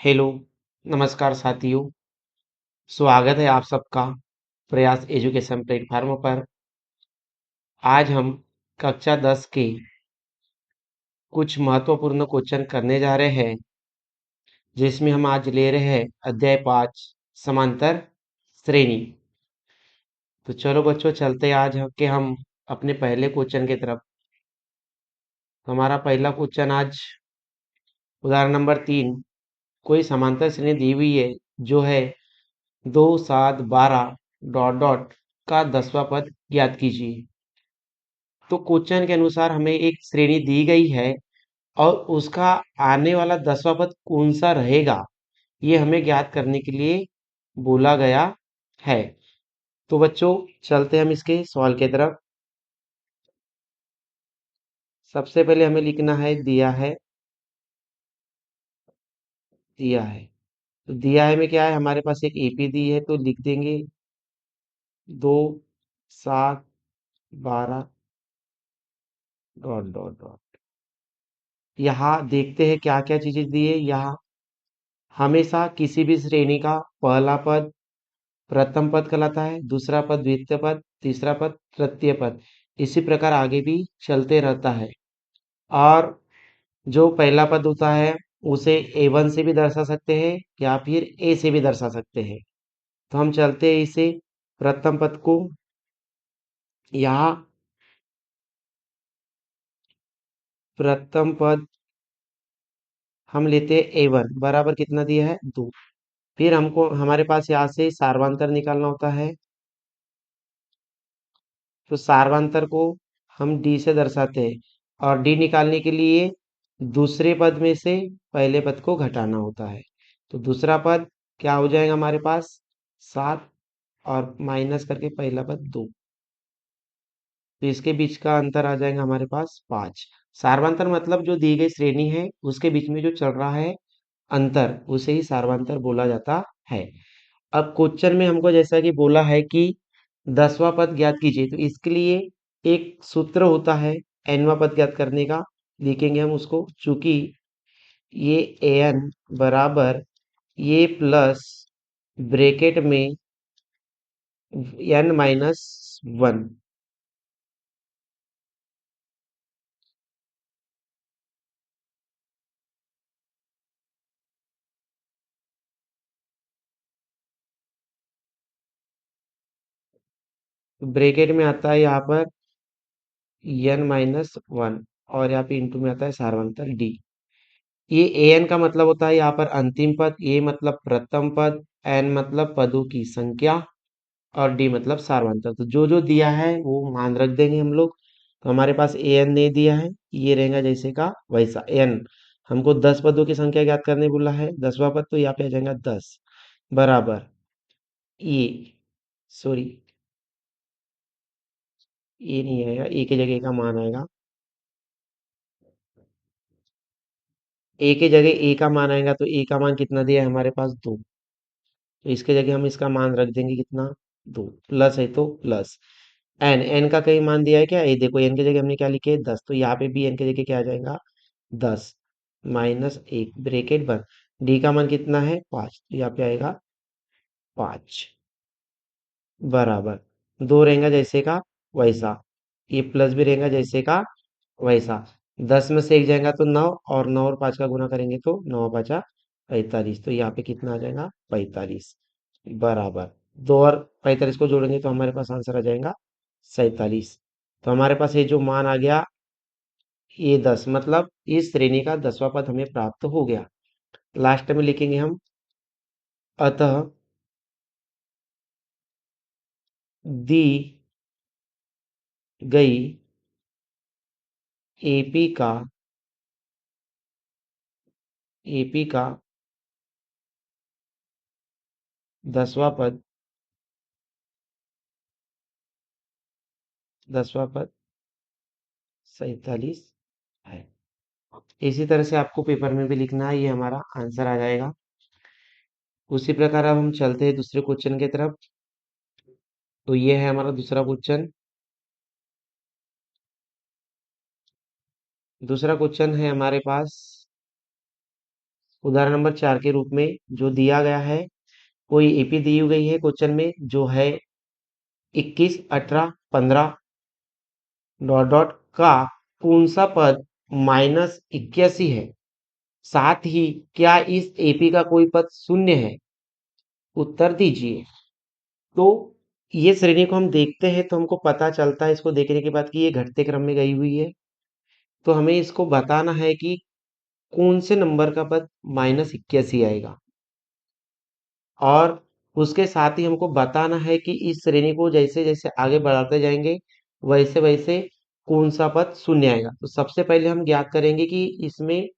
Hello, नमस्कार साथियों। स्वागत है आप सबका प्रयास एजुकेशन प्लेटफॉर्म पर। आज हम कक्षा 10 के कुछ महत्वपूर्ण क्वेश्चन करने जा रहे हैं, जिसमें हम आज ले रहे हैं अध्याय 5 समांतर श्रेणी। तो चलो बच्चों, चलते हैं आज के हम अपने पहले क्वेश्चन की तरफ। हमारा पहला क्वेश्चन आज उदाहरण नंबर 3। कोई समांतर श्रेणी दी हुई है जो है 2 7 12 डॉट डॉट का 10वां पद ज्ञात कीजिए। तो क्वेश्चन के अनुसार हमें एक श्रेणी दी गई है और उसका आने वाला 10वां पद कौन सा रहेगा, ये हमें ज्ञात करने के लिए बोला गया है। तो बच्चों, चलते हम इसके सवाल की तरफ। सबसे पहले हमें लिखना है दिया है। दिया है तो दिया है में क्या है, हमारे पास एक एपी दी है, तो लिख देंगे 2 7 12 डॉट डॉट डॉट। यहाँ देखते हैं क्या क्या चीजें दी है। यहाँ हमेशा किसी भी श्रेणी का पहला पद प्रथम पद कहलाता है, दूसरा पद द्वितीय पद, तीसरा पद तृतीय पद। इसी प्रकार आगे भी चलते रहता है। और जो पहला पद होता है उसे A1 से भी दर्शा सकते हैं या फिर A से भी दर्शा सकते हैं। तो हम चलते हैं इसे प्रथम पद को। यहाँ प्रथम पद हम लेते हैं A1 बराबर कितना दिया है, 2। फिर हमको हमारे पास यहाँ से सार्वंतर निकालना होता है। तो सार्वंतर को हम डी से दर्शाते हैं, और डी निकालने के लिए दूसरे पद में से पहले पद को घटाना होता है। तो दूसरा पद क्या हो जाएगा हमारे पास, 7, और माइनस करके पहला पद 2। तो इसके बीच का अंतर आ जाएगा हमारे पास 5। सार्वंतर मतलब जो दी गई श्रेणी है उसके बीच में जो चल रहा है अंतर, उसे ही सार्वंतर बोला जाता है। अब क्वेश्चन में हमको जैसा कि बोला है कि 10वां पद ज्ञात कीजिए, तो इसके लिए एक सूत्र होता है nवां पद ज्ञात करने का। लिखेंगे हम उसको, चूंकि ये an बराबर ये प्लस ब्रैकेट में n-1। ब्रैकेट में आता है यहाँ पर n-1, और यहाँ पे इंटू में आता है सार्वंतर d। ये an का मतलब होता है यहाँ पर अंतिम पद, a मतलब प्रथम पद, n मतलब पदों की संख्या, और डी मतलब सार्वंतर। तो जो जो दिया है वो मान रख देंगे हम लोग। तो हमारे पास एन दे दिया है, ये रहेगा जैसे का वैसा। एन हमको 10 पदों की संख्या ज्ञात करने बोला है, 10वां पद, तो यहाँ पे आ जाएगा 10 बराबर ये, सॉरी ये नहीं आएगा, ए की जगह का मान आएगा। ए की जगह ए का मान आएगा, तो ए का मान कितना दिया है हमारे पास, 2। तो इसके जगह हम इसका मान रख देंगे कितना, 2। प्लस है तो प्लस एन, एन का कहीं मान दिया है क्या, ये देखो एन की जगह हमने क्या लिखे, 10। तो यहाँ पे भी एन की जगह क्या आ जाएगा, 10 -1 ब्रेकेट बंद। डी का मान कितना है, 5, तो यहाँ पे आएगा 5 बराबर 2 रहेगा जैसे का वैसा, ये प्लस भी रहेगा जैसे का वैसा। 10 में से एक जाएगा तो 9, और 9 और 5 का गुना करेंगे तो 9 5 45। तो यहाँ पे कितना आ जाएगा, 45 बराबर 2 और 45 को जोड़ेंगे तो हमारे पास आंसर आ जाएगा 47। तो हमारे पास ये जो मान आ गया, ये 10, मतलब इस श्रेणी का 10वां पद हमें प्राप्त हो गया। लास्ट में लिखेंगे हम, अतः दी गई एपी का एपी का 10वां पद 47 है। इसी तरह से आपको पेपर में भी लिखना है, ये हमारा आंसर आ जाएगा। उसी प्रकार अब हम चलते हैं दूसरे क्वेश्चन की तरफ। तो ये है हमारा दूसरा क्वेश्चन। दूसरा क्वेश्चन है हमारे पास उदाहरण नंबर 4 के रूप में जो दिया गया है, कोई एपी दी गई है क्वेश्चन में जो है 21, 18, 15 डॉट डॉट का कौन सा पद -81 है, साथ ही क्या इस एपी का कोई पद शून्य है, उत्तर दीजिए। तो ये श्रेणी को हम देखते हैं तो हमको पता चलता है इसको देखने के बाद कि ये घटते क्रम में गई हुई है। तो हमें इसको बताना है कि कौन से नंबर का पद -81 आएगा, और उसके साथ ही हमको बताना है कि इस श्रेणी को जैसे जैसे आगे बढ़ाते जाएंगे वैसे वैसे कौन सा पद शून्य आएगा। तो सबसे पहले हम ज्ञात करेंगे कि इसमें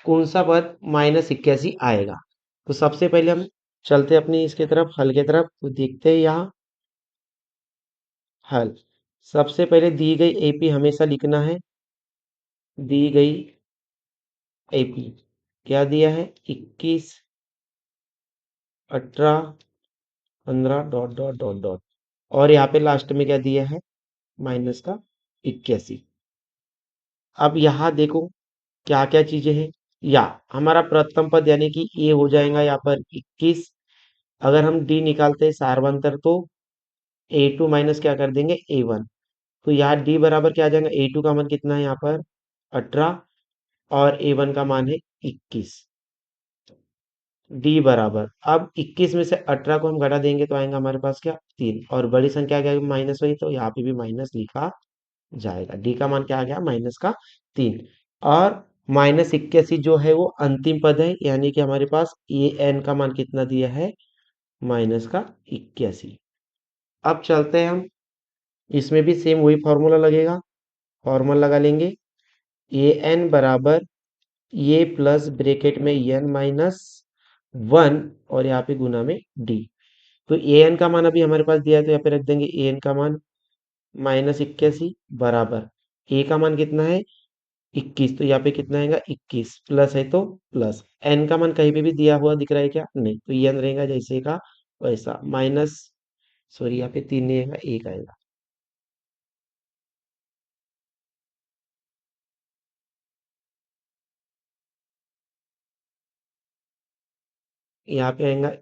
कौन सा पद -81 आएगा। तो सबसे पहले हम चलते अपनी इसके तरफ, हल के तरफ, तो देखते हैं यहाँ हल। सबसे पहले दी गई एपी हमेशा लिखना है, दी गई एपी क्या दिया है, 21, 18, 15 डॉट डॉट डॉट डॉट, और यहाँ पे लास्ट में क्या दिया है, -81। अब यहाँ देखो क्या क्या चीजें हैं, या हमारा प्रथम पद यानी कि ए हो जाएगा यहाँ पर 21। अगर हम डी निकालते हैं सारवंतर तो A2 माइनस क्या कर देंगे, A1। तो यहाँ डी बराबर क्या आ जाएगा, A2 का मान कितना है यहाँ पर 18, और A1 का मान है 21। डी बराबर, अब 21 में से 18 को हम घटा देंगे तो आएगा हमारे पास क्या, 3, और बड़ी संख्या क्या है, माइनस वही, तो यहाँ पे भी माइनस लिखा जाएगा। डी का मान क्या आ गया, -3। और -81 जो है वो अंतिम पद है, यानी कि हमारे पास ए एन का मान कितना दिया है, -81। अब चलते हैं हम, इसमें भी सेम वही फॉर्मूला लगेगा, फॉर्मूला लगा लेंगे, ए एन बराबर ये प्लस ब्रेकेट में n-1, और यहाँ पे गुना में डी। तो ए एन का मान अभी हमारे पास दिया है तो यहाँ पे रख देंगे ए एन का मान -81 बराबर ए का मान कितना है 21, तो यहाँ पे कितना आएगा 21, प्लस है तो प्लस, एन का मान कहीं पे भी दिया हुआ दिख रहा है क्या, नहीं, तो एन रहेगा जैसे का वैसा, माइनस, सॉरी यहाँ पे 3 नहीं आएगा, 1 आएगा। यहाँ पे आएगा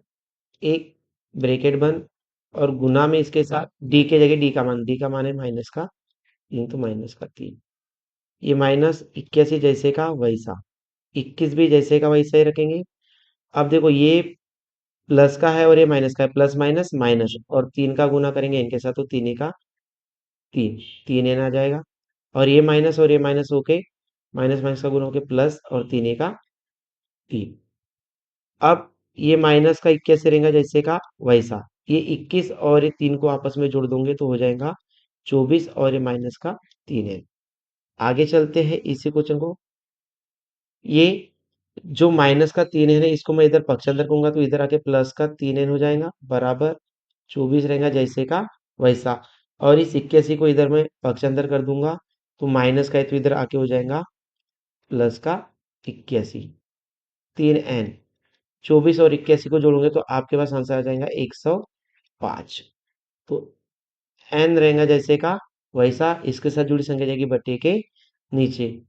एक ब्रेकेट बंद, और गुना में इसके साथ डी के जगह डी का मान है -3, तो -3, ये -81 जैसे का वैसा, 21 भी जैसे का वैसा ही रखेंगे। अब देखो ये प्लस का है और ये माइनस का है, प्लस माइनस माइनस, और 3 का गुना करेंगे इनके साथ तो 3 का 3, 3 एन आ जाएगा, और ये माइनस होके माइनस माइनस का गुना होके प्लस, और 3 का 3। अब ये माइनस का 21 रहेगा जैसे का वैसा, ये 21 और ये 3 को आपस में जोड़ दोगे तो हो जाएगा 24, और ये माइनस का 3 है। आगे चलते हैं इसी क्वेश्चन को, ये जो माइनस का 3 है ना, इसको मैं इधर पक्षांतर करूंगा तो इधर आके प्लस का 3n हो जाएगा बराबर 24 रहेगा जैसे का वैसा, और इस 81 को इधर मैं पक्षांतर कर दूंगा तो माइनस का है तो इधर आके हो जाएगा प्लस का 81, 3n, 24 और 81 को जोड़ोगे तो आपके पास आंसर आ जाएगा 105। तो n रहेगा जैसे का वैसा, इसके साथ जुड़ी संख्या जाएगी बटे के नीचे,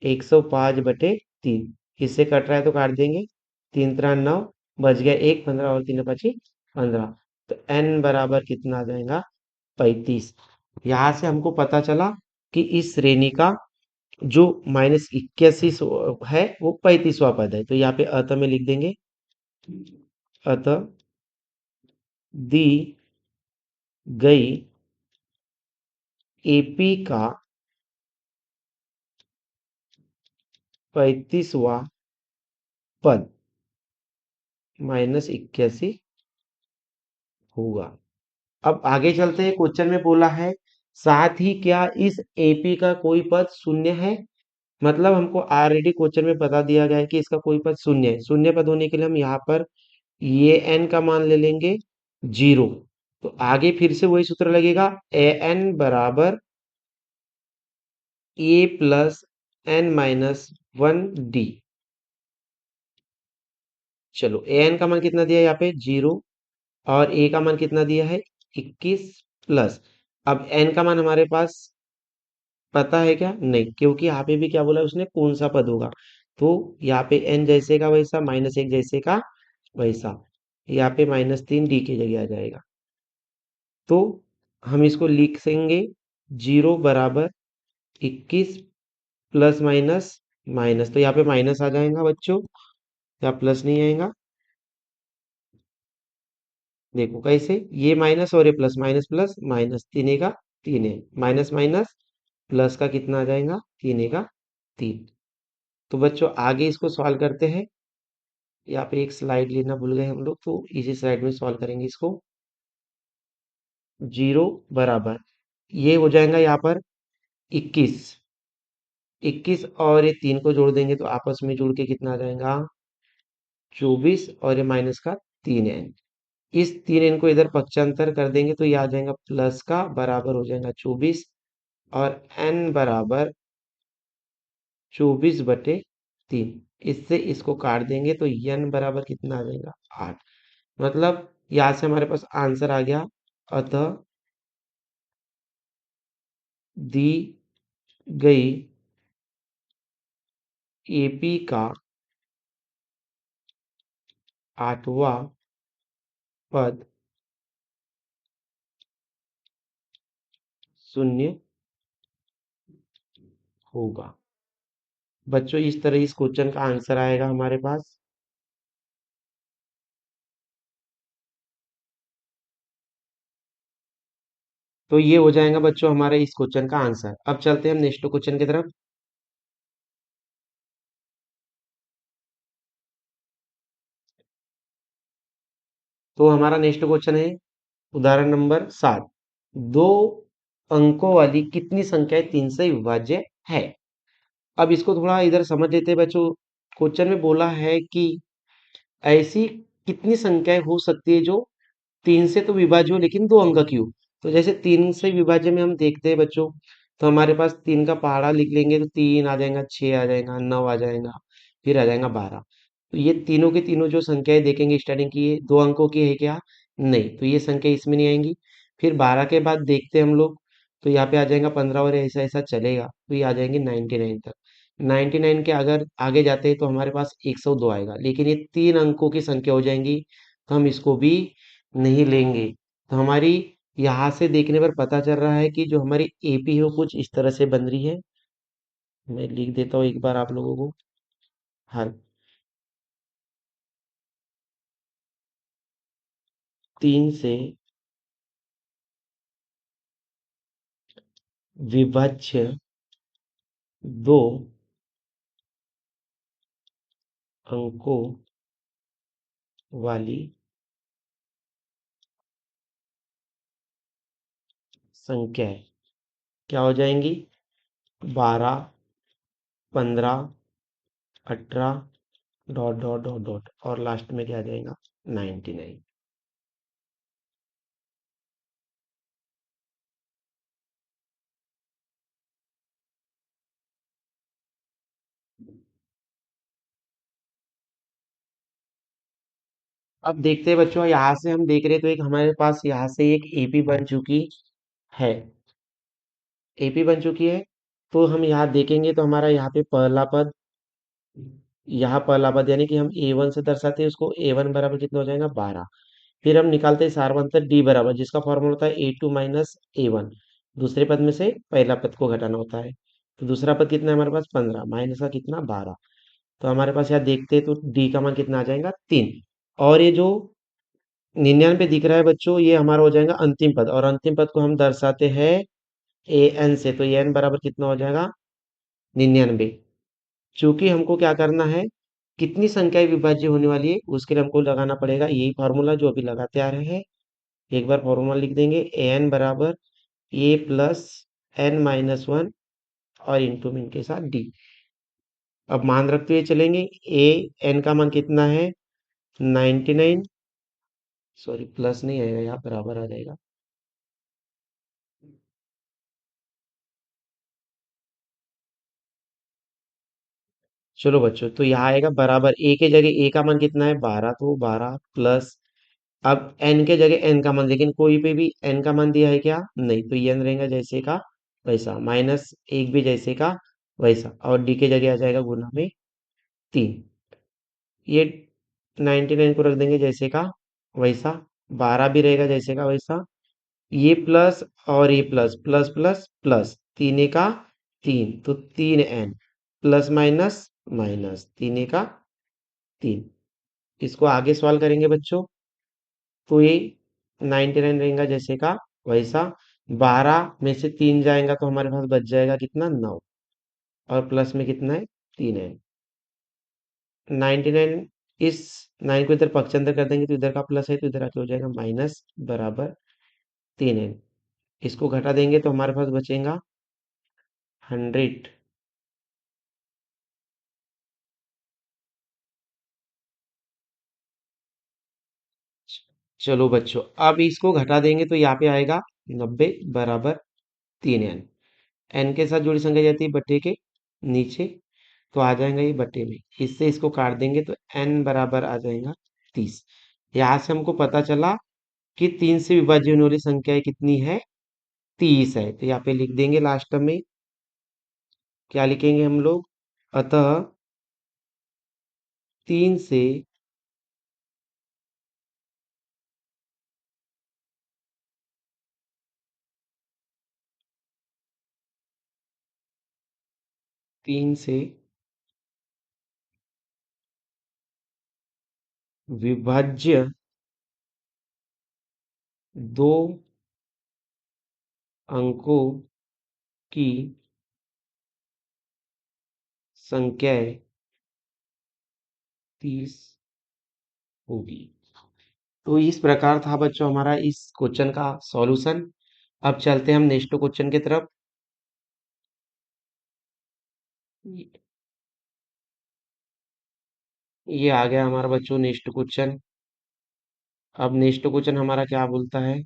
105/3, किससे कट रहा है तो काट देंगे, 3×3 = 9, बच गया 1, 15 और 3×5 = 15। तो n बराबर कितना आ जाएगा, 35। यहाँ से हमको पता चला कि इस श्रेणी का जो -81 है वो 35वां पद है। तो यहाँ पे अतः में लिख देंगे, अतः दी गई एपी का 35वां पद -81 होगा। अब आगे चलते हैं, क्वेश्चन में बोला है साथ ही क्या इस एपी का कोई पद शून्य है, मतलब हमको ऑलरेडी क्वेश्चन में बता दिया गया है कि इसका कोई पद शून्य है। शून्य पद होने के लिए हम यहाँ पर ये एन का मान ले लेंगे 0। तो आगे फिर से वही सूत्र लगेगा, ए एन बराबर ए प्लस n-1 डी। चलो ए एन का मान कितना दिया है यहाँ पे 0, और ए का मान कितना दिया है 21 प्लस, अब एन का मान हमारे पास पता है क्या, नहीं, क्योंकि यहाँ पे भी क्या बोला है उसने, कौन सा पद होगा। तो यहाँ पे n जैसे का वैसा, -1 जैसे का वैसा, यहाँ पे -3 डी की जगह आ जाएगा। तो हम इसको लिख देंगे 0 बराबर 21 प्लस माइनस माइनस, तो यहाँ पे माइनस आ जाएगा बच्चों, यहाँ प्लस नहीं आएगा। देखो कैसे, ये माइनस और ये प्लस, माइनस प्लस माइनस, तीन का तीन है, माइनस माइनस प्लस का कितना आ जाएगा, तीन का तीन। तो बच्चों आगे इसको सॉल्व करते हैं। यहाँ पे एक स्लाइड लेना भूल गए हम लोग, तो इसी स्लाइड में सॉल्व करेंगे इसको। 0 बराबर, ये हो जाएगा यहाँ पर 21, 21 और ये 3 को जोड़ देंगे तो आपस में जुड़ के कितना आ जाएगा, 24, और ये माइनस का 3n। इस 3n को इधर पक्षांतर कर देंगे तो ये आ जाएगा प्लस का बराबर हो जाएगा 24, और n बराबर 24/3। इससे इसको काट देंगे तो n बराबर कितना आ जाएगा, 8। मतलब यहाँ से हमारे पास आंसर आ गया। अतः दी गई एपी का 8वां पद शून्य होगा। बच्चों इस तरह इस क्वेश्चन का आंसर आएगा हमारे पास। तो ये हो जाएगा बच्चों हमारे इस क्वेश्चन का आंसर। अब चलते हैं हम नेक्स्ट क्वेश्चन की तरफ। तो हमारा नेक्स्ट क्वेश्चन है उदाहरण नंबर 7। दो अंकों वाली कितनी संख्याएं 3 से विभाज्य है। अब इसको थोड़ा इधर समझ लेते हैं बच्चों। क्वेश्चन में बोला है कि ऐसी कितनी संख्याएं हो सकती है जो 3 से तो विभाज्य हो लेकिन 2 अंक की हो। तो जैसे 3 से विभाज्य में हम देखते हैं बच्चों, तो हमारे पास 3 का पहाड़ा लिख लेंगे तो 3 आ जाएगा, 6 आ जाएगा, 9 आ जाएगा, फिर आ जाएगा 12। तो ये तीनों के तीनों जो संख्याएं देखेंगे स्टार्टिंग की, ये 2 अंकों की है क्या, नहीं, तो ये संख्या इसमें नहीं आएंगी। फिर 12 के बाद देखते हैं हम लोग, तो यहाँ पे आ जाएगा 15 और ऐसा ऐसा चलेगा तो ये आ जाएंगे 99 तक। 99 के अगर आगे जाते हैं तो हमारे पास 102 आएगा, लेकिन ये 3 अंकों की संख्या हो जाएंगी तो हम इसको भी नहीं लेंगे। तो हमारी यहाँ से देखने पर पता चल रहा है कि जो हमारी एपी है वो कुछ इस तरह से बन रही है। मैं लिख देता हूँ एक बार आप लोगों को। हर 3 से विभाज्य 2 अंकों वाली संख्याएं क्या हो जाएंगी, 12, 15, 18, डॉट डॉट डॉट डॉट, और लास्ट में क्या आ जाएगा, 99। अब देखते हैं बच्चों, यहाँ से हम देख रहे हैं तो एक हमारे पास यहाँ से एक एपी बन चुकी है, एपी बन चुकी है। तो हम यहाँ देखेंगे तो हमारा यहाँ पे पहला पद, यहाँ पहला पद यानी कि हम a1 से दर्शाते हैं उसको, a1 बराबर कितना हो जाएगा, 12। फिर हम निकालते हैं सारवंतर d बराबर, जिसका फॉर्मूला होता है a2 माइनस a1, दूसरे पद में से पहला पद को घटाना होता है। तो दूसरा पद कितना है हमारे पास, 15 माइनस का कितना, 12। तो हमारे पास यहाँ देखते हैं तो d का मान कितना आ जाएगा, 3। और ये जो 99 दिख रहा है बच्चों, ये हमारा हो जाएगा अंतिम पद, और अंतिम पद को हम दर्शाते हैं ए एन से, तो ए एन बराबर कितना हो जाएगा, 99। चूंकि हमको क्या करना है, कितनी संख्याएं विभाज्य होने वाली है उसके लिए हमको लगाना पड़ेगा यही फॉर्मूला जो अभी लगाते आ रहे हैं। एक बार फॉर्मूला लिख देंगे, ए एन बराबर ए प्लस n-1 और इंटू में इनके साथ डी। अब मान रखते हुए चलेंगे, ए एन का मान कितना है, 99, सॉरी प्लस नहीं आएगा यहाँ, बराबर आ जाएगा। चलो बच्चों, तो यहाँ आएगा बराबर, ए के जगह ए का मान कितना है, 12, तो 12 प्लस, अब एन के जगह एन का मान, लेकिन कोई पे भी एन का मान दिया है क्या, नहीं, तो ये एन रहेगा जैसे का वैसा, -1 भी जैसे का वैसा, और डी के जगह आ जाएगा गुना में 3। ये 99 को रख देंगे जैसे का वैसा। 12 भी रहेगा जैसे का वैसा। ये प्लस और ये प्लस, प्लस प्लस प्लस, 3 तो 3n, प्लस माइनस माइनस, 3 इसको आगे सॉल्व करेंगे बच्चों, तो ये 99 रहेगा जैसे का वैसा। 12 में से 3 जाएगा तो हमारे पास बच जाएगा कितना, 9। और प्लस में कितना है, 3n। 99, इस 9 को इधर पक्षांतर कर देंगे तो इधर का प्लस है तो इधर आके हो जाएगा माइनस, बराबर 3n। इसको घटा देंगे तो हमारे पास बचेगा 100। चलो बच्चों, अब इसको घटा देंगे तो यहाँ पे आएगा 90 बराबर 3n। n के साथ जोड़ी संख्या जाती है बट्टे के नीचे, तो आ जाएगा ये बट्टे में। इससे इसको काट देंगे तो n बराबर आ जाएगा 30। यहाँ से हमको पता चला कि 3 से विभाज्य होने वाली संख्या कितनी है, 30 है। तो यहाँ पे लिख देंगे लास्ट में, क्या लिखेंगे हम लोग, अतः 3 से 3 से विभाज्य 2 अंकों की संख्याएं 30 होगी। तो इस प्रकार था बच्चों हमारा इस क्वेश्चन का सॉल्यूशन। अब चलते हैं हम नेक्स्ट क्वेश्चन की तरफ। ये आ गया हमारा बच्चों नेक्स्ट क्वेश्चन। अब नेक्स्ट क्वेश्चन हमारा क्या बोलता है,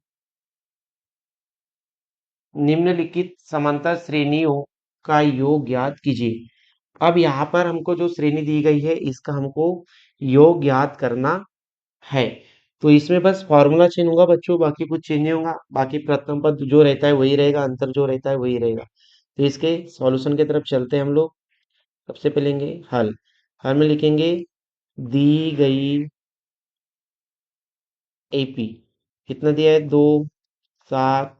निम्नलिखित समांतर श्रेणियों का योग ज्ञात कीजिए। अब यहाँ पर हमको जो श्रेणी दी गई है इसका हमको योग ज्ञात करना है। तो इसमें बस फॉर्मूला चेंज होगा बच्चों, बाकी कुछ चेंज नहीं होगा। बाकी प्रथम पद जो रहता है वही रहेगा, अंतर जो रहता है वही रहेगा। तो इसके सॉल्यूशन की तरफ चलते हैं हम लोग। सबसे पहले लेंगे हल। हल में लिखेंगे दी गई एपी कितना दिया है, 2, 7,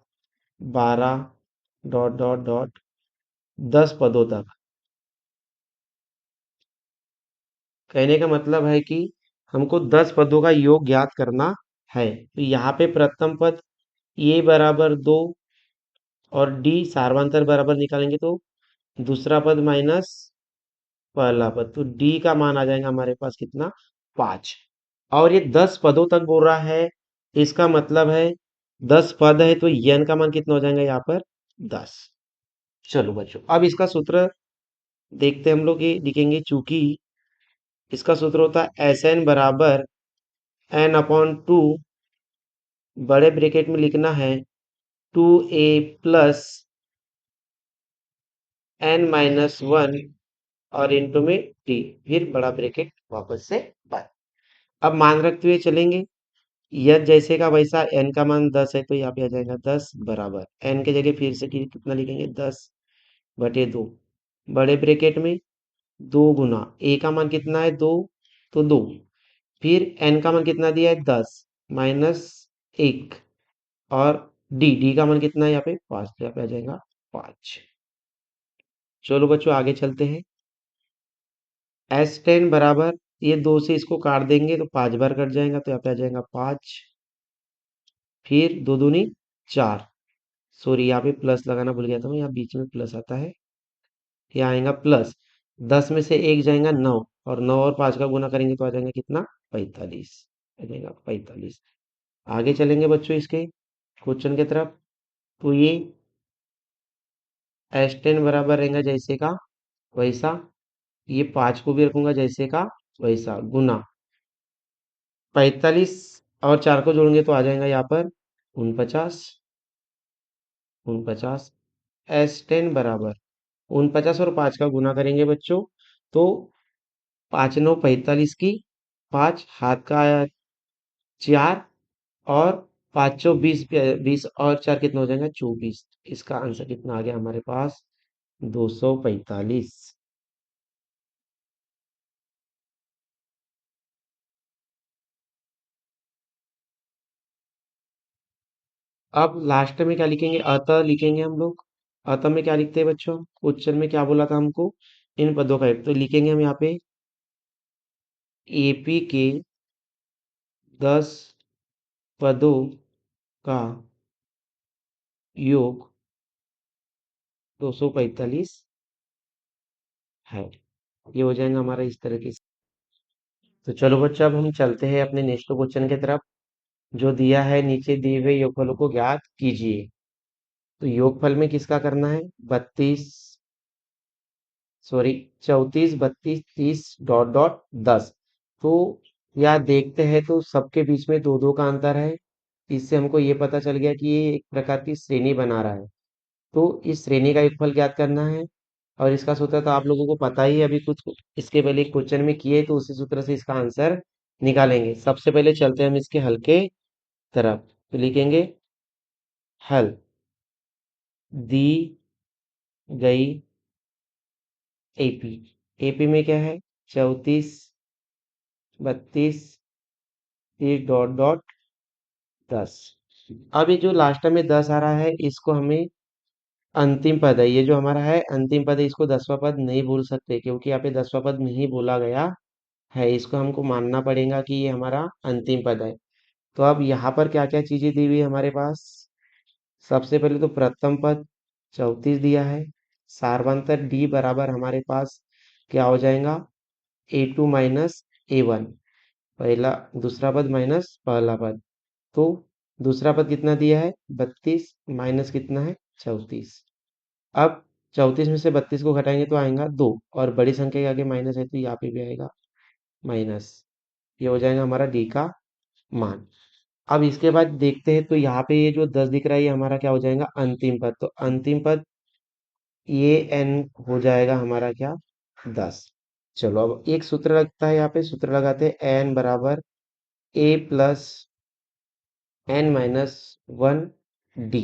12 डॉट डॉट डॉट 10 पदों तक। कहने का मतलब है कि हमको 10 पदों का योग ज्ञात करना है। तो यहाँ पे प्रथम पद ए बराबर 2 और डी सार्वंतर बराबर निकालेंगे तो दूसरा पद माइनस पहला पद, तो डी का मान आ जाएगा हमारे पास कितना, 5। और ये 10 पदों तक बोल रहा है, इसका मतलब है 10 पद है तो यन का मान कितना हो जाएगा यहाँ पर, 10। चलो बच्चों, अब इसका सूत्र देखते हैं हम लोग। ये लिखेंगे चूंकि इसका सूत्र होता है एस एन बराबर n/2, बड़े ब्रैकेट में लिखना है 2a प्लस n-1 और इंटू में टी, फिर बड़ा ब्रैकेट वापस से बंद। अब मान रखते हुए चलेंगे, यह जैसे का वैसा n का मान 10 है तो यहाँ पे आ जाएगा 10 बराबर n के जगह फिर से कितना लिखेंगे, 10/2, बड़े ब्रैकेट में 2 गुना a का मान कितना है, 2, तो 2, फिर n का मान कितना दिया है, 10 माइनस 1, और डी का मान कितना है यहाँ पे, 5, यहाँ पे आ जाएगा 5। चलो बच्चों आगे चलते हैं। S10 बराबर, ये 2 से इसको काट देंगे तो 5 बार कट जाएगा तो यहाँ पे आ जाएगा 5, फिर 2 दूनी 4, सॉरी यहाँ पे प्लस लगाना भूल गया था मैं, यहाँ बीच में प्लस आता है, यहाँ आएगा प्लस। 10 में से 1 जाएगा 9, और 9 और 5 का गुना करेंगे तो आ जाएगा कितना, 45, आ जाएगा 45। आगे चलेंगे बच्चों इसके क्वेश्चन की तरफ। तो ये S10 बराबर रहेगा जैसे का वैसा, ये 5 को भी रखूंगा जैसे का वैसा, गुना 45 और 4 को जोड़ेंगे तो आ जाएगा यहाँ पर 49, 49। S10 बराबर 49 और 5 का गुना करेंगे बच्चों तो 5×9 = 45 की, 5 हाथ का आया 4, और 5×4 = 20, और 4 कितना हो जाएगा, 24। इसका आंसर कितना आ गया हमारे पास, 245। अब लास्ट में क्या लिखेंगे, अतः लिखेंगे हम लोग। अतः में क्या लिखते हैं बच्चों, क्वेश्चन में क्या बोला था हमको, इन पदों का योग। तो लिखेंगे हम यहाँ पे एपी के 10 पदों का योग 245 है। ये हो जाएगा हमारा इस तरीके से। तो चलो बच्चों, अब हम चलते हैं अपने नेक्स्ट क्वेश्चन की तरफ, जो दिया है नीचे दिए हुए योगफलों को ज्ञात कीजिए। तो योगफल में किसका करना है, 32, सॉरी 34, 32, 30 डॉट डॉट 10। तो या देखते हैं तो सबके बीच में दो दो का अंतर है। इससे हमको ये पता चल गया कि ये एक प्रकार की श्रेणी बना रहा है। तो इस श्रेणी का योगफल ज्ञात करना है। और इसका सूत्र तो आप लोगों को पता ही है, अभी कुछ इसके पहले क्वेश्चन में किए, तो उसी सूत्र से इसका आंसर निकालेंगे। सबसे पहले चलते हैं हम इसके हल के तरफ। तो लिखेंगे हल दी गई एपी। एपी में क्या है, 34, 32, 30 डॉट डॉट 10। अब ये जो लास्ट में 10 आ रहा है, इसको हमें अंतिम पद है, ये जो हमारा है अंतिम पद है, इसको 10वां पद नहीं भूल सकते, क्योंकि यहाँ पे 10वां पद नहीं बोला गया है। इसको हमको मानना पड़ेगा कि ये हमारा अंतिम पद है। तो अब यहाँ पर क्या क्या चीजें दी हुई है हमारे पास। सबसे पहले तो प्रथम पद 34 दिया है। सारवांतर डी बराबर हमारे पास क्या हो जाएगा, A2 माइनस A1। पहला दूसरा पद माइनस पहला पद। तो दूसरा पद कितना दिया है, 32 माइनस कितना है, 34। अब 34 में से 32 को घटाएंगे तो आएगा 2, और बड़ी संख्या के आगे माइनस है तो यहाँ पे भी आएगा माइनस। ये हो जाएगा हमारा डी का मान। अब इसके बाद देखते हैं, तो यहाँ पे ये जो 10 दिख रहा है, ये हमारा क्या हो जाएगा, अंतिम पद। तो अंतिम पद ये एन हो जाएगा हमारा क्या, 10। चलो अब एक सूत्र लगता है, यहाँ पे सूत्र लगाते हैं, एन बराबर ए plus N minus 1 D.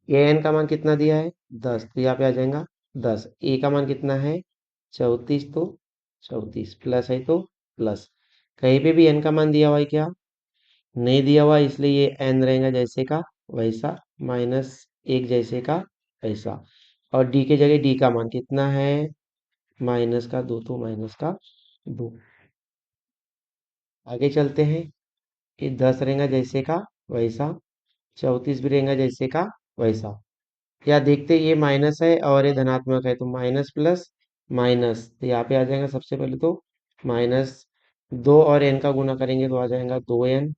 A N का मान कितना दिया है, 10, तो यहाँ पे आ जाएगा 10। ए का मान कितना है, 34, तो 34 प्लस है तो प्लस। कहीं पे भी एन का मान दिया हुआ है क्या, नहीं दिया हुआ, इसलिए ये एन रहेगा जैसे का वैसा, माइनस 1 जैसे का वैसा। और डी के जगह डी का मान कितना है, माइनस का 2, तो माइनस का 2। आगे चलते हैं, ये 10 रहेगा जैसे का वैसा, 34 भी रहेगा जैसे का वैसा। या देखते ये माइनस है और ये धनात्मक है, तो माइनस प्लस माइनस, तो यहाँ पे आ जाएगा सबसे पहले तो माइनस 2, और एन का गुना करेंगे तो आ जाएगा 2n।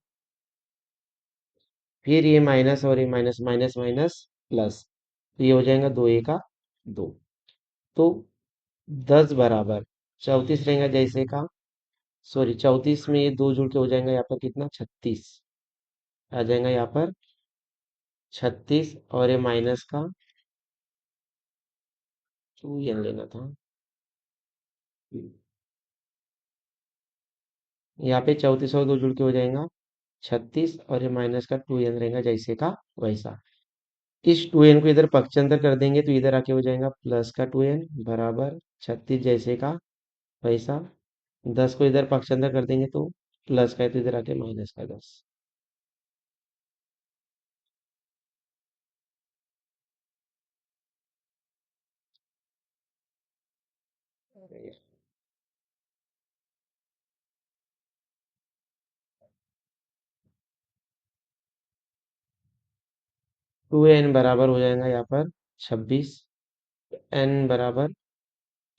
फिर ये माइनस और ये माइनस, माइनस माइनस प्लस, तो ये हो जाएगा 2a का 2। तो 10 बराबर 34 रहेगा जैसे का, सॉरी 34 में ये 2 जुड़ के हो जाएगा यहाँ पर कितना, 36 आ जाएगा यहाँ पर 36, और ये माइनस का 2n लेना था। यहाँ पे 34 और 2 जुड़ के हो जाएगा 36, और ये माइनस का 2n रहेगा जैसे का वैसा। इस 2n को इधर पक्षांतर कर देंगे तो इधर आके हो जाएगा प्लस का 2n बराबर 36 जैसे का वैसा। 10 को इधर पक्षांतर कर देंगे तो प्लस का है, तो इधर आके माइनस का 10। 2n बराबर हो जाएगा यहाँ पर 26। n बराबर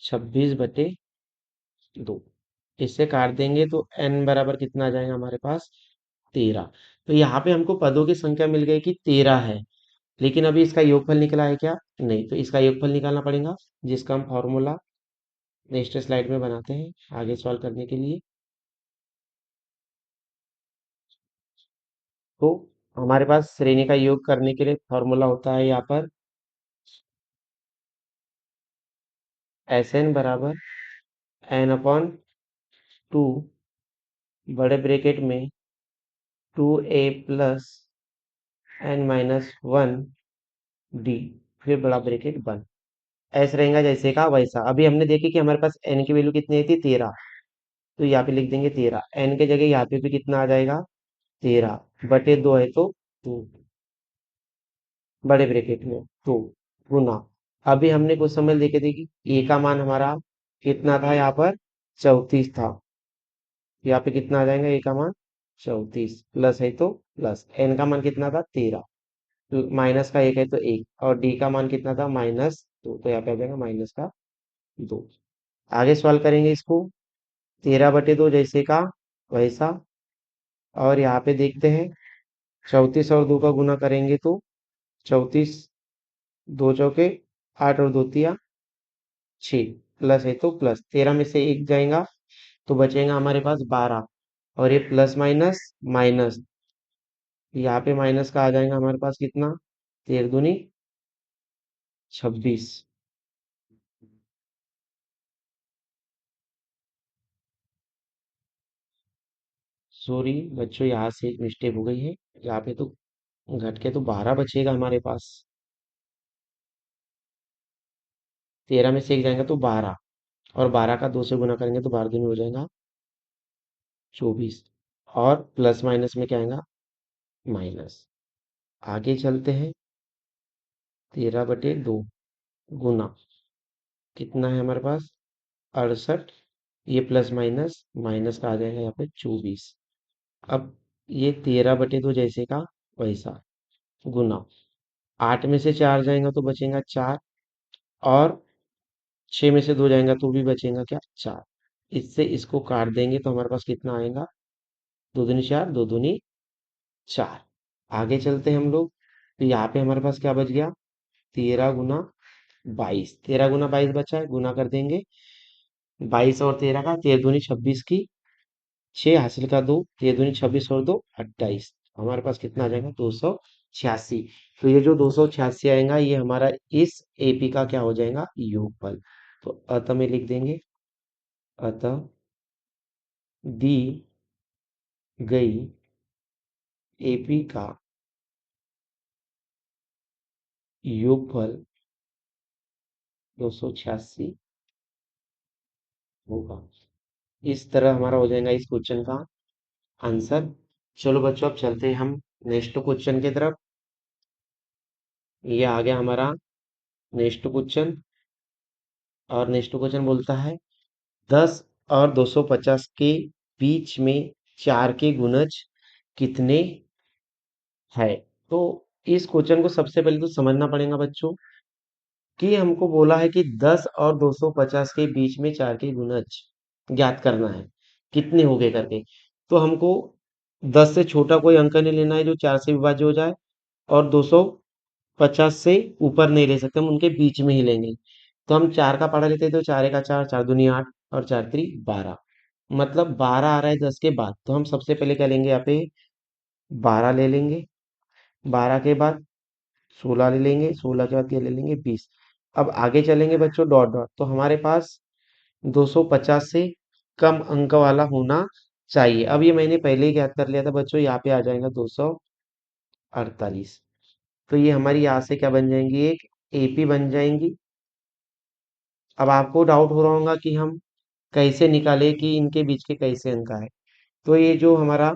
26/2। इससे काट देंगे तो n बराबर कितना आ जाएगा हमारे पास, 13। तो यहाँ पे हमको पदों की संख्या मिल गई कि 13 है, लेकिन अभी इसका योगफल निकला है क्या, नहीं। तो इसका योगफल निकालना पड़ेगा, जिसका हम फॉर्मूला नेक्स्ट स्लाइड में बनाते हैं आगे सॉल्व करने के लिए। तो हमारे पास श्रेणी का योग करने के लिए फॉर्मूला होता है यहाँ पर Sn बराबर n/2, बड़े ब्रैकेट में 2a प्लस n-1 डी, फिर बड़ा ब्रैकेट बंद। ऐसे रहेगा जैसे का वैसा। अभी हमने देखी कि हमारे पास n की वैल्यू कितनी थी, 13। तो यहाँ पे लिख देंगे 13, n के जगह यहाँ पे भी कितना आ जाएगा, 13/2 है तो 2। बड़े ब्रैकेट में 2 गुना, अभी हमने कुछ समय देखे थे कि ए का मान हमारा कितना था, यहाँ पर 34 था। यहाँ पे कितना आ जाएगा, ए का मान 34 प्लस है तो प्लस, एन का मान कितना था 13, माइनस का एक है तो एक, और डी का मान कितना था -2, तो यहाँ पे आ जाएगा -2। आगे सॉल्व करेंगे इसको, 13/2 जैसे का वैसा, और यहाँ पे देखते हैं 34 और 2 का गुना करेंगे तो 34, 2 चौके 8 और 2 तिया 6, प्लस है तो प्लस, 13 में से एक जाएगा तो बचेगा हमारे पास 12, और ये प्लस माइनस माइनस, यहाँ पे माइनस का आ जाएगा हमारे पास कितना, 13 दूनी 26। सॉरी बच्चों, यहाँ से एक मिस्टेक हो गई है, यहाँ पे तो घट के तो 12 बचेगा हमारे पास, 13 में से एक जाएगा तो 12, और 12 का 2 से गुना करेंगे तो 12 दूनी हो जाएगा 24, और प्लस माइनस में क्या आएगा, माइनस। आगे चलते हैं, 13/2 गुना कितना है हमारे पास 68, ये प्लस माइनस माइनस का आ जाएगा यहाँ पे 24। अब ये 13/2 जैसे का वैसा, गुना 8 में से 4 जाएगा तो बचेगा 4, और 6 में से 2 जाएगा तो भी बचेगा क्या, 4। इससे इसको काट देंगे तो हमारे पास कितना आएगा, 2 दूनी 4, 2 दूनी 4। आगे चलते हैं हम लोग, तो यहाँ पे हमारे पास क्या बच गया, 13 गुना 22, 13 गुना 22 बचा है, गुना कर देंगे 22 और 13 का, 13 दूनी 26 की 6 हासिल का 2, 13 दूनी 26 और 2 28, हमारे पास कितना आ जाएगा 286। तो ये जो 286 आएगा ये हमारा इस एपी का क्या हो जाएगा, योगफल। तो अतः में लिख देंगे, अतः दी गई एपी का योगफल 286 होगा। इस तरह हमारा हो जाएगा इस क्वेश्चन का आंसर। चलो बच्चों, अब चलते हैं हम नेक्स्ट क्वेश्चन की तरफ। ये आ गया हमारा नेक्स्ट क्वेश्चन, और नेक्स्ट क्वेश्चन बोलता है 10 और 250 के बीच में 4 के गुणज कितने है। तो इस क्वेश्चन को सबसे पहले तो समझना पड़ेगा बच्चों, कि हमको बोला है कि 10 और 250 के बीच में 4 के गुणज ज्ञात करना है, कितने हो गए करके। तो हमको 10 से छोटा कोई अंक नहीं लेना है जो 4 से विभाज्य हो जाए, और 250 से ऊपर नहीं ले सकते, हम उनके बीच में ही लेंगे। तो हम 4 का पढ़ा लेते हैं, तो 4 × 1 = 4, 4 दूनी 8, और 4 × 3 = 12, मतलब 12 आ रहा है 10 के बाद। तो हम सबसे पहले क्या लेंगे, यहाँ पे 12 ले लेंगे, 12 के बाद 16 ले लेंगे, 16 के बाद क्या ले लेंगे, 20। अब आगे चलेंगे बच्चों, डॉट डॉट, तो हमारे पास 250 से कम अंक वाला होना चाहिए। अब ये मैंने पहले ही ज्ञात कर लिया था बच्चों, यहाँ पे आ जाएगा 248। तो ये हमारी यहाँ से क्या बन जाएंगी, एक एपी बन जाएंगी। अब आपको डाउट हो रहा होगा कि हम कैसे निकालें कि इनके बीच के कैसे अंक आए। तो ये जो हमारा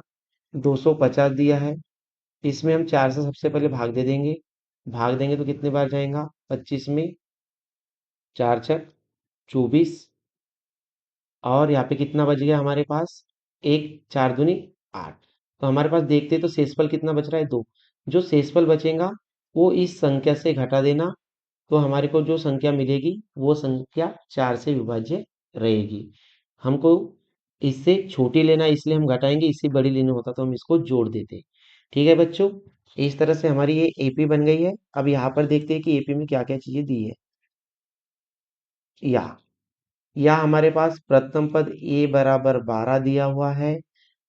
250 दिया है, इसमें हम 4 से सबसे पहले भाग दे देंगे, भाग देंगे तो कितने बार जाएगा, 25 में 4 × 6 = 24, और यहाँ पे कितना बच गया हमारे पास, एक, 4 दूनी 8। तो हमारे पास देखते तो शेषफल कितना बच रहा है, 2। जो शेषफल बचेगा वो इस संख्या से घटा देना, तो हमारे को जो संख्या मिलेगी वो संख्या 4 से विभाज्य रहेगी। हमको इससे छोटी लेना है, इसलिए हम घटाएंगे, इससे बड़ी लेना होता तो हम इसको जोड़ देते। ठीक है बच्चों, इस तरह से हमारी ये एपी बन गई है। अब यहाँ पर देखते हैं कि एपी में क्या क्या चीजें दी है। या हमारे पास प्रथम पद a बराबर 12 दिया हुआ है,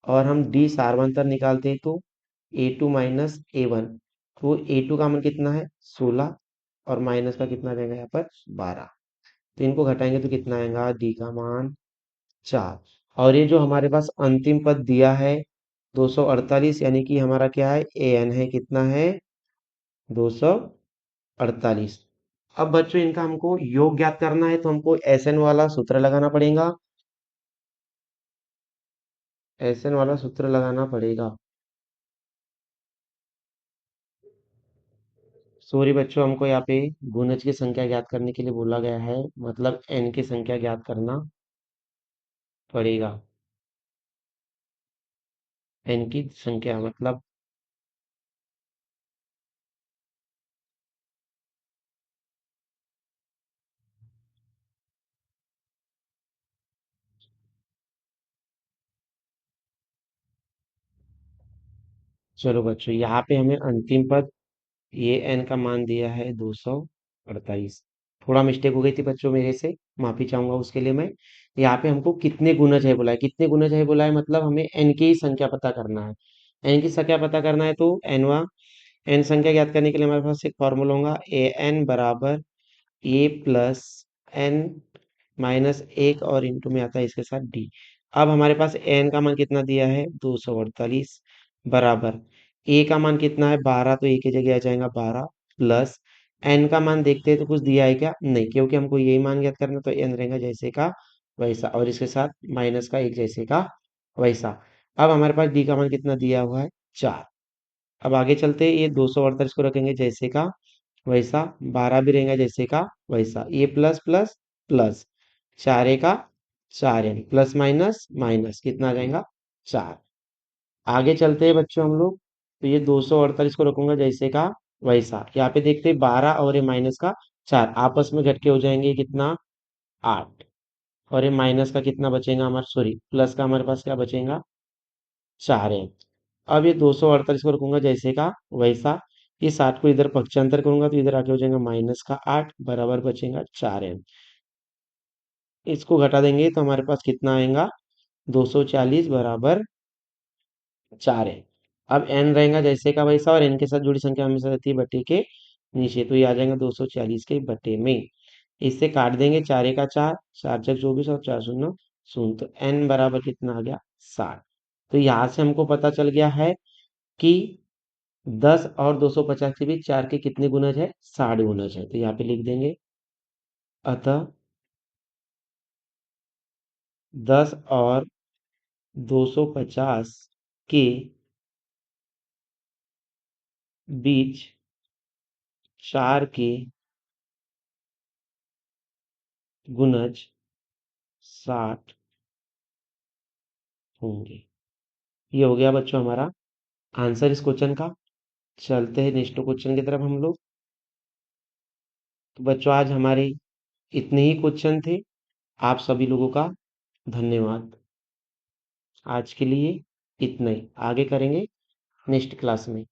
और हम डी सार्वंतर निकालते हैं तो a2 - a1, तो a2 का मान कितना है 16, और माइनस का कितना आ जाएगा यहाँ पर 12। तो इनको घटाएंगे तो कितना आएगा, डी का मान 4। और ये जो हमारे पास अंतिम पद दिया है 248, यानी कि हमारा क्या है, ए एन है, कितना है 248। अब बच्चों इनका हमको योग ज्ञात करना है, तो हमको एस एन वाला सूत्र लगाना पड़ेगा, एस एन वाला सूत्र लगाना पड़ेगा। सॉरी बच्चों, हमको यहाँ पे गुणज की संख्या ज्ञात करने के लिए बोला गया है, मतलब n की संख्या ज्ञात करना पड़ेगा। n की संख्या मतलब, चलो बच्चों, यहाँ पे हमें अंतिम पद, ये n का मान दिया है 248। थोड़ा मिस्टेक हो गई थी बच्चों मेरे से, माफी चाहूंगा उसके लिए मैं। यहाँ पे हमको कितने गुणज है बोला है, कितने गुणज है बोला है, मतलब हमें n की संख्या पता करना है। n की संख्या पता करना है तो n संख्या ज्ञात करने के लिए हमारे पास एक फॉर्मूला होगा, ए एन बराबर ए प्लस एन माइनस एक, और इंटू में आता है इसके साथ डी। अब हमारे पास एन का मान कितना दिया है, 248, बराबर ए का मान कितना है, 12, तो ए की जगह आ जाएगा 12, प्लस एन का मान देखते हैं तो कुछ दिया है क्या, नहीं, क्योंकि हमको यही मान ज्ञात करना, तो एन रहेगा जैसे का वैसा, और इसके साथ माइनस का एक जैसे का वैसा। अब हमारे पास डी का मान कितना दिया हुआ है, 4। अब आगे चलते ये 248 को रखेंगे जैसे का वैसा, 12 भी रहेगा जैसे का वैसा, ये प्लस प्लस प्लस, 4 का 4n, प्लस माइनस माइनस, कितना आ जाएगा, 4। आगे चलते हैं बच्चों हम लोग, तो ये 248 को रखूंगा जैसे का वैसा, यहाँ पे देखते हैं 12 और ये माइनस का 4 आपस में घट के हो जाएंगे कितना, 8, और ये माइनस का कितना बचेगा हमारा, सॉरी प्लस का हमारे पास क्या बचेगा, 4n। अब ये 248 को रखूंगा जैसे का वैसा, ये 60 को इधर पक्षांतर करूंगा तो इधर आके हो जाएगा माइनस का 8, बराबर बचेगा 4n। इसको घटा देंगे तो हमारे पास कितना आएगा, 240 बराबर 4n। अब n रहेगा जैसे का वैसा, और n के साथ जुड़ी संख्या हमेशा रहती है बटे के नीचे, तो ये आ जाएगा 240 के बटे में। इससे काट देंगे, 4 का 4, 4 चक 24 और 4 शून्य शून्य, तो n बराबर कितना आ गया, 60। तो यहाँ से हमको पता चल गया है कि 10 और 250 के बीच 4 के कितने गुणज है, 60 गुणज है। तो यहाँ पे लिख देंगे, अतः 10 और 250 के बीच 4 के गुणज 60 होंगे। ये हो गया बच्चों हमारा आंसर इस क्वेश्चन का। चलते हैं नेक्स्ट क्वेश्चन की तरफ हम लोग। तो बच्चों आज हमारे इतने ही क्वेश्चन थे। आप सभी लोगों का धन्यवाद। आज के लिए इतना ही, आगे करेंगे नेक्स्ट क्लास में।